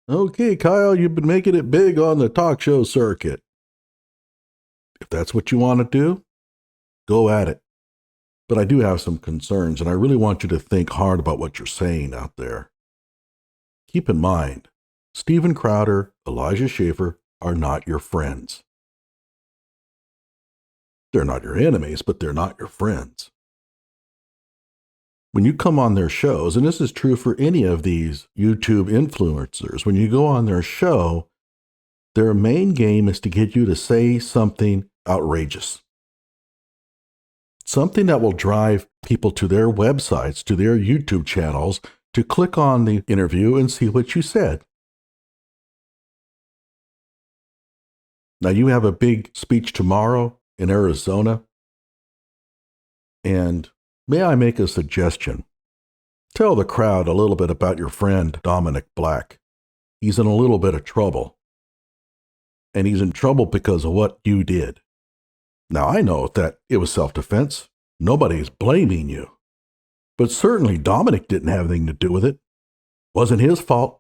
Okay, Kyle, you've been making it big on the talk show circuit. If that's what you want to do, go at it. But I do have some concerns, and I really want you to think hard about what you're saying out there. Keep in mind, Steven Crowder, Elijah Schaffer are not your friends. They're not your enemies, but they're not your friends. When you come on their shows, and this is true for any of these YouTube influencers, when you go on their show, their main game is to get you to say something outrageous. Something that will drive people to their websites, to their YouTube channels, to click on the interview and see what you said. Now, you have a big speech tomorrow in Arizona, and may I make a suggestion? Tell the crowd a little bit about your friend, Dominic Black. He's in a little bit of trouble, and he's in trouble because of what you did. Now, I know that it was self-defense. Nobody's blaming you. But certainly Dominic didn't have anything to do with it. Wasn't his fault.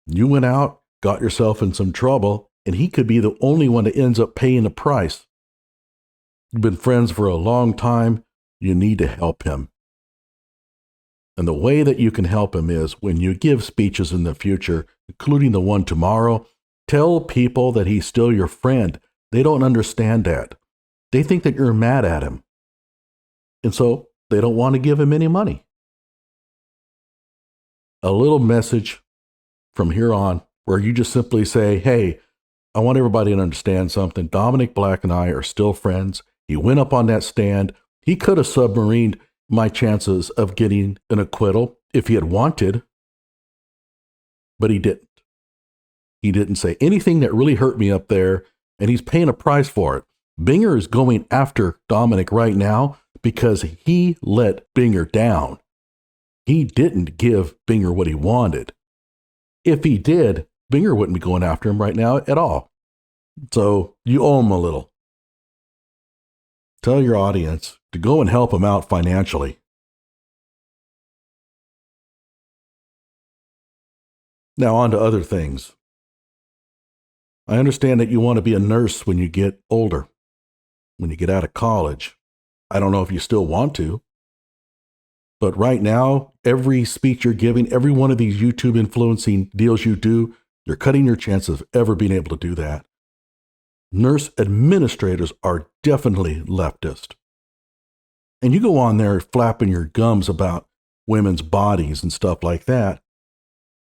You went out, got yourself in some trouble, and he could be the only one that ends up paying the price. You've been friends for a long time. You need to help him. And the way that you can help him is when you give speeches in the future, including the one tomorrow, tell people that he's still your friend. They don't understand that. They think that you're mad at him. And so they don't want to give him any money. A little message from here on where you just simply say, hey, I want everybody to understand something. Dominic Black and I are still friends. He went up on that stand. He could have submarined my chances of getting an acquittal if he had wanted, but he didn't. He didn't say anything that really hurt me up there, and he's paying a price for it. Binger is going after Dominic right now because he let Binger down. He didn't give Binger what he wanted. If he did, Binger wouldn't be going after him right now at all. So you owe him a little. Tell your audience to go and help him out financially. Now on to other things. I understand that you want to be a nurse when you get older, when you get out of college. I don't know if you still want to, but right now, every speech you're giving, every one of these YouTube influencing deals you do, you're cutting your chances of ever being able to do that. Nurse administrators are definitely leftist. And you go on there flapping your gums about women's bodies and stuff like that,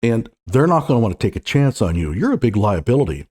and they're not going to want to take a chance on you. You're a big liability.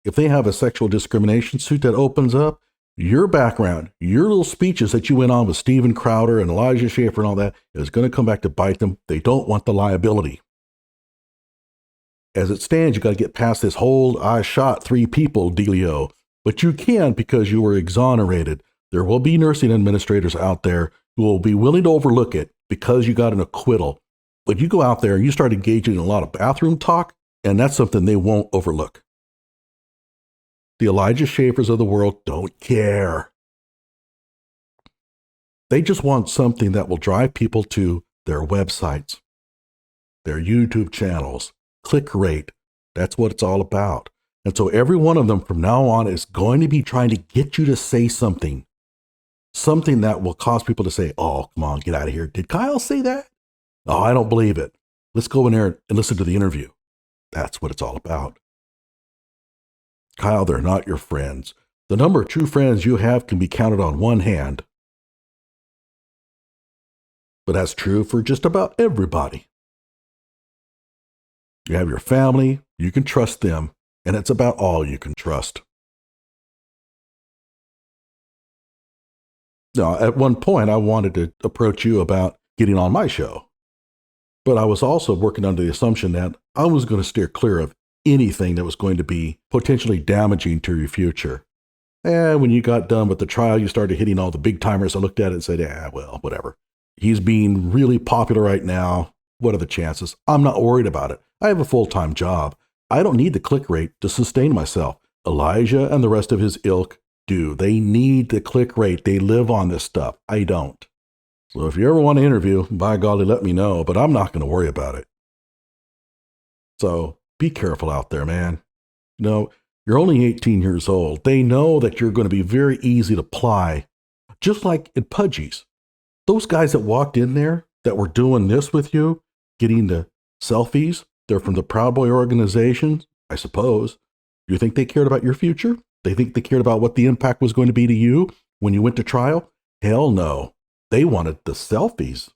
If they have a sexual discrimination suit that opens up, your background, your little speeches that you went on with Steven Crowder and Elijah Schaffer and all that is going to come back to bite them. They don't want the liability. As it stands, you got to get past this whole I shot 3 people dealio. But you can because you were exonerated. There will be nursing administrators out there who will be willing to overlook it because you got an acquittal. But you go out there and you start engaging in a lot of bathroom talk, and that's something they won't overlook. The Elijah Schaffers of the world don't care. They just want something that will drive people to their websites, their YouTube channels, click rate. That's what it's all about. And so every one of them from now on is going to be trying to get you to say something that will cause people to say, oh, come on, get out of here. Did Kyle say that? Oh, I don't believe it. Let's go in there and listen to the interview. That's what it's all about. Kyle, they're not your friends. The number of true friends you have can be counted on one hand. But that's true for just about everybody. You have your family, you can trust them, and it's about all you can trust. Now, at one point, I wanted to approach you about getting on my show, but I was also working under the assumption that I was going to steer clear of anything that was going to be potentially damaging to your future. And when you got done with the trial, you started hitting all the big timers. I looked at it and said, well, whatever. He's being really popular right now. What are the chances? I'm not worried about it. I have a full-time job. I don't need the click rate to sustain myself. Elijah and the rest of his ilk do. They need the click rate. They live on this stuff. I don't. So if you ever want to interview, by golly, let me know, but I'm not going to worry about it. So be careful out there, man. You're only 18 years old. They know that you're going to be very easy to ply, just like in Pudgy's. Those guys that walked in there that were doing this with you, getting the selfies, they're from the Proud Boy organization, I suppose. You think they cared about your future? They think they cared about what the impact was going to be to you when you went to trial? Hell no. They wanted the selfies.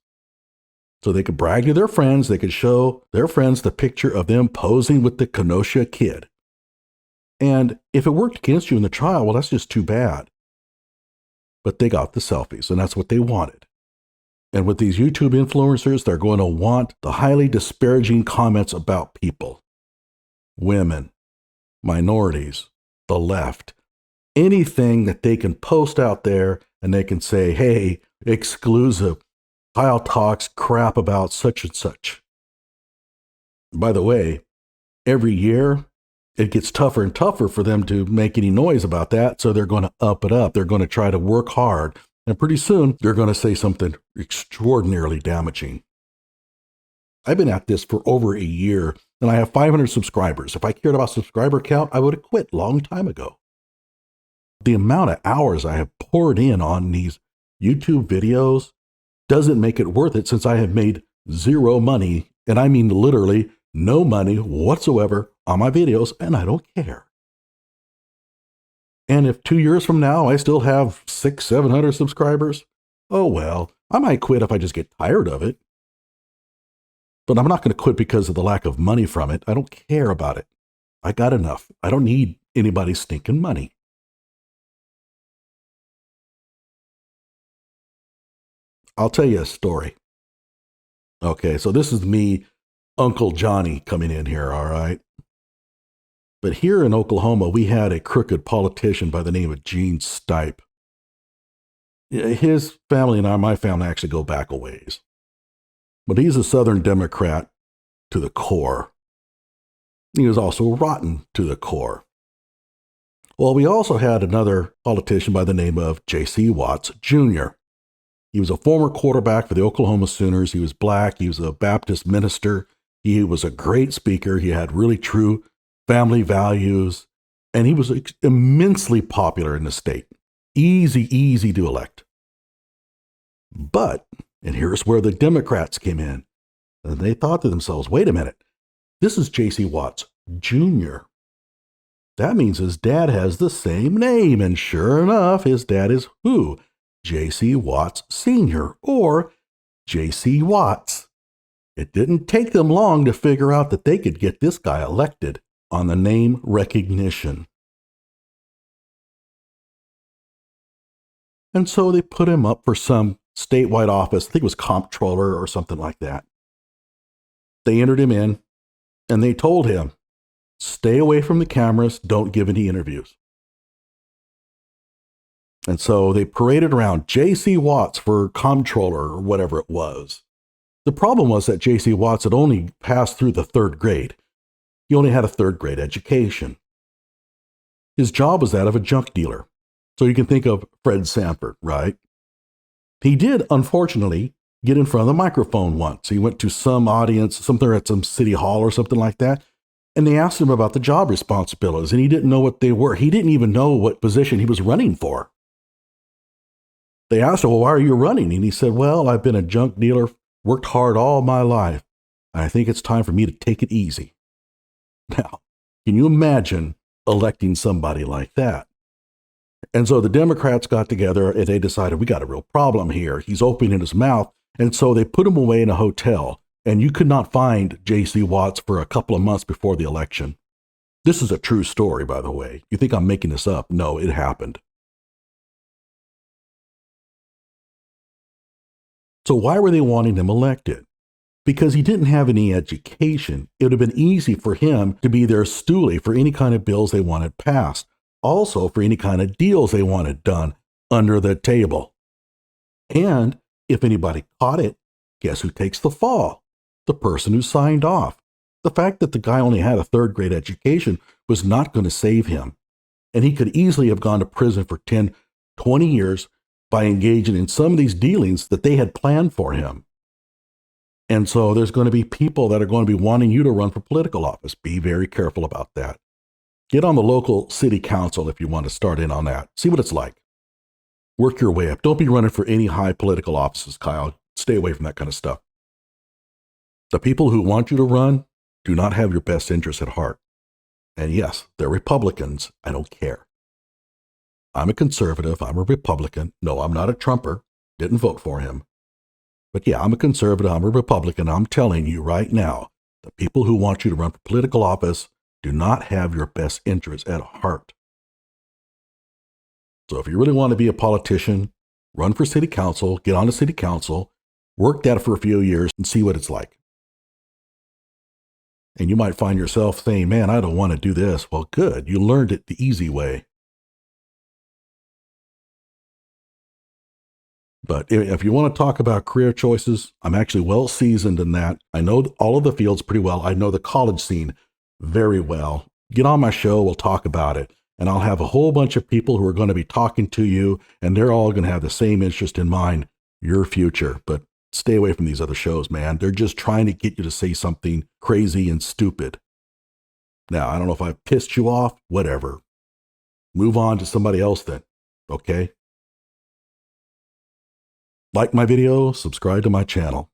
So they could brag to their friends, they could show their friends the picture of them posing with the Kenosha kid. And if it worked against you in the trial, well, that's just too bad. But they got the selfies, and that's what they wanted. And with these YouTube influencers, they're going to want the highly disparaging comments about people, women, minorities, the left, anything that they can post out there and they can say, hey, exclusive, Kyle talks crap about such and such. By the way, every year, it gets tougher and tougher for them to make any noise about that, so they're going to up it up. They're going to try to work hard, and pretty soon, they're going to say something extraordinarily damaging. I've been at this for over a year, and I have 500 subscribers. If I cared about subscriber count, I would have quit a long time ago. The amount of hours I have poured in on these YouTube videos doesn't make it worth it, since I have made zero money, and I mean literally no money whatsoever on my videos, and I don't care. And if 2 years from now I still have 600-700 subscribers, oh well, I might quit if I just get tired of it. But I'm not going to quit because of the lack of money from it. I don't care about it. I got enough. I don't need anybody's stinking money. I'll tell you a story. Okay, so this is me, Uncle Johnnie, coming in here, all right? But here in Oklahoma, we had a crooked politician by the name of Gene Stipe. His family and my family actually go back a ways. But he's a Southern Democrat to the core. He was also rotten to the core. Well, we also had another politician by the name of J.C. Watts, Jr. He was a former quarterback for the Oklahoma Sooners. He was black. He was a Baptist minister. He was a great speaker. He had really true family values, and he was immensely popular in the state. Easy to elect. But, and here's where the Democrats came in, and they thought to themselves, wait a minute, this is J.C. Watts Jr. That means his dad has the same name, and sure enough, his dad is who? J.C. Watts Sr., or J.C. Watts. It didn't take them long to figure out that they could get this guy elected on the name recognition. And so they put him up for some statewide office. I think it was comptroller or something like that. They entered him in, and they told him, stay away from the cameras, don't give any interviews. And so they paraded around J.C. Watts for comptroller or whatever it was. The problem was that J.C. Watts had only passed through the 3rd grade. He only had a 3rd grade education. His job was that of a junk dealer. So you can think of Fred Sanford, right? He did, unfortunately, get in front of the microphone once. He went to some audience, something at some city hall or something like that, and they asked him about the job responsibilities, and he didn't know what they were. He didn't even know what position he was running for. They asked him, well, why are you running? And he said, well, I've been a junk dealer, worked hard all my life, and I think it's time for me to take it easy. Now, can you imagine electing somebody like that? And so the Democrats got together and they decided, we got a real problem here. He's opening his mouth. And so they put him away in a hotel. And you could not find J.C. Watts for a couple of months before the election. This is a true story, by the way. You think I'm making this up? No, it happened. So why were they wanting him elected? Because he didn't have any education. It would have been easy for him to be their stoolie for any kind of bills they wanted passed. Also for any kind of deals they wanted done under the table. And if anybody caught it, guess who takes the fall? The person who signed off. The fact that the guy only had a 3rd grade education was not going to save him. And he could easily have gone to prison for 10, 20 years by engaging in some of these dealings that they had planned for him. And so there's going to be people that are going to be wanting you to run for political office. Be very careful about that. Get on the local city council if you want to start in on that. See what it's like. Work your way up. Don't be running for any high political offices, Kyle. Stay away from that kind of stuff. The people who want you to run do not have your best interests at heart. And yes, they're Republicans. I don't care. I'm a conservative. I'm a Republican. No, I'm not a Trumper. Didn't vote for him. But yeah, I'm a conservative. I'm a Republican. I'm telling you right now, the people who want you to run for political office do not have your best interests at heart. So if you really want to be a politician, run for city council, get on the city council, work that for a few years and see what it's like. And you might find yourself saying, man, I don't want to do this. Well, good. You learned it the easy way. But if you want to talk about career choices, I'm actually well seasoned in that. I know all of the fields pretty well. I know the college scene very well. Get on my show. We'll talk about it. And I'll have a whole bunch of people who are going to be talking to you, and they're all going to have the same interest in mind, your future. But stay away from these other shows, man. They're just trying to get you to say something crazy and stupid. Now, I don't know if I pissed you off, whatever. Move on to somebody else then, okay? Like my video, subscribe to my channel.